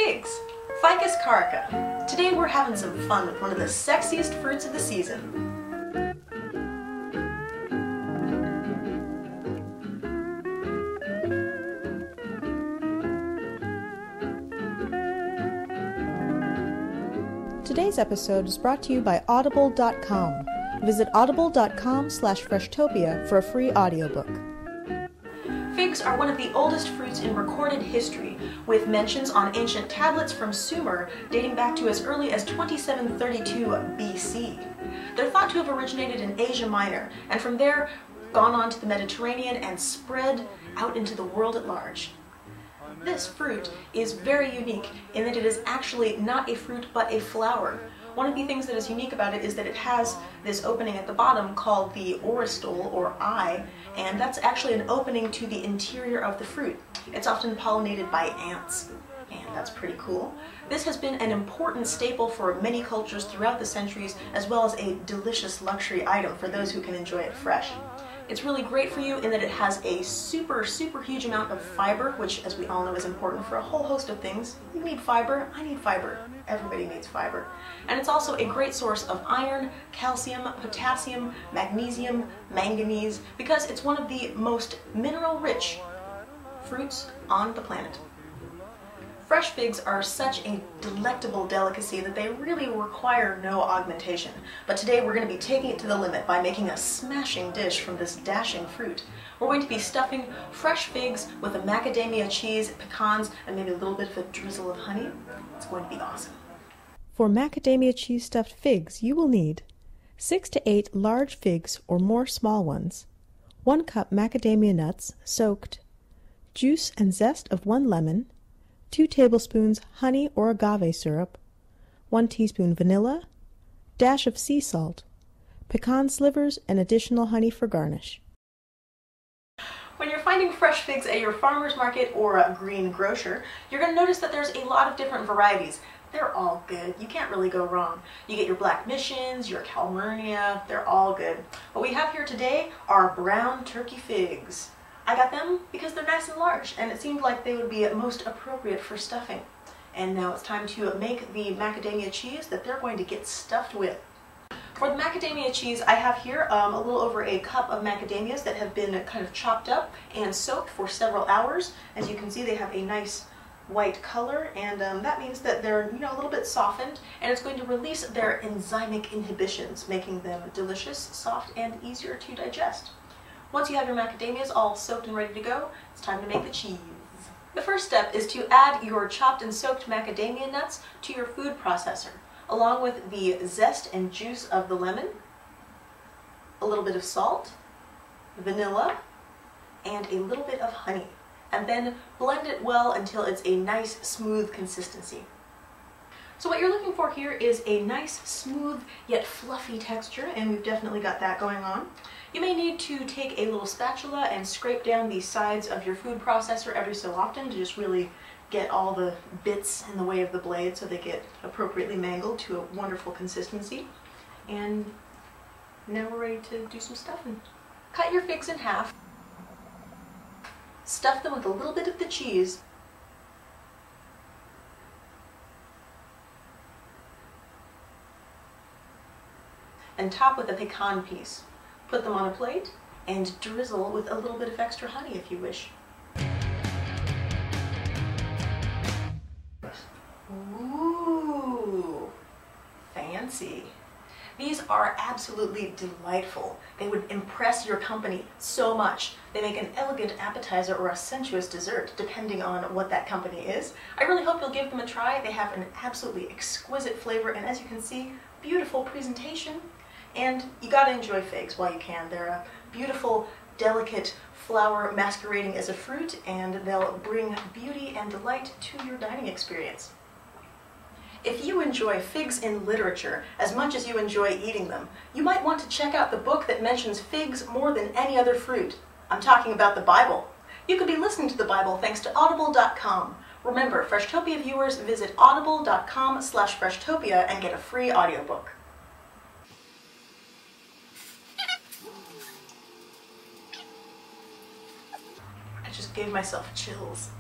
figs, Ficus carica. Today we're having some fun with one of the sexiest fruits of the season. Today's episode is brought to you by Audible.com. Visit audible.com/Freshtopia for a free audiobook. Figs are one of the oldest fruits in recorded history, with mentions on ancient tablets from Sumer dating back to as early as 2732 BC. They're thought to have originated in Asia Minor, and from there gone on to the Mediterranean and spread out into the world at large. This fruit is very unique in that it is actually not a fruit but a flower. One of the things that is unique about it is that it has this opening at the bottom called the oristole, or eye, and that's actually an opening to the interior of the fruit. It's often pollinated by ants, and that's pretty cool. This has been an important staple for many cultures throughout the centuries, as well as a delicious luxury item for those who can enjoy it fresh. It's really great for you in that it has a super huge amount of fiber, which, as we all know, is important for a whole host of things. You need fiber, I need fiber, everybody needs fiber. And it's also a great source of iron, calcium, potassium, magnesium, manganese, because it's one of the most mineral-rich fruits on the planet. Fresh figs are such a delectable delicacy that they really require no augmentation. But today we're going to be taking it to the limit by making a smashing dish from this dashing fruit. We're going to be stuffing fresh figs with a macadamia cheese, pecans, and maybe a little bit of a drizzle of honey. It's going to be awesome. For macadamia cheese stuffed figs, you will need 6 to 8 large figs or more small ones, 1 cup macadamia nuts soaked, juice and zest of 1 lemon, 2 tablespoons honey or agave syrup, 1 teaspoon vanilla, dash of sea salt, pecan slivers, and additional honey for garnish. When you're finding fresh figs at your farmer's market or a green grocer, you're going to notice that there's a lot of different varieties. They're all good. You can't really go wrong. You get your Black Missions, your Calmurnia, they're all good. What we have here today are brown turkey figs. I got them because they're nice and large, and it seemed like they would be most appropriate for stuffing. And now it's time to make the macadamia cheese that they're going to get stuffed with. For the macadamia cheese, I have here a little over a cup of macadamias that have been kind of chopped up and soaked for several hours. As you can see, they have a nice white color, and that means that they're a little bit softened, and it's going to release their enzymic inhibitions, making them delicious, soft, and easier to digest. Once you have your macadamias all soaked and ready to go, it's time to make the cheese. The first step is to add your chopped and soaked macadamia nuts to your food processor, along with the zest and juice of the lemon, a little bit of salt, vanilla, and a little bit of honey. And then blend it well until it's a nice, smooth consistency. So what you're looking for here is a nice, smooth, yet fluffy texture, and we've definitely got that going on. You may need to take a little spatula and scrape down the sides of your food processor every so often to just really get all the bits in the way of the blade so they get appropriately mangled to a wonderful consistency. And now we're ready to do some stuffing. Cut your figs in half. Stuff them with a little bit of the cheese. And top with a pecan piece. Put them on a plate and drizzle with a little bit of extra honey if you wish. Ooh, fancy. These are absolutely delightful. They would impress your company so much. They make an elegant appetizer or a sensuous dessert, depending on what that company is. I really hope you'll give them a try. They have an absolutely exquisite flavor, and as you can see, beautiful presentation. And you gotta enjoy figs while you can. They're a beautiful, delicate flower masquerading as a fruit, and they'll bring beauty and delight to your dining experience. If you enjoy figs in literature as much as you enjoy eating them, you might want to check out the book that mentions figs more than any other fruit. I'm talking about the Bible. You could be listening to the Bible thanks to Audible.com. Remember, Freshtopia viewers, visit audible.com/Freshtopia and get a free audiobook. I just gave myself chills.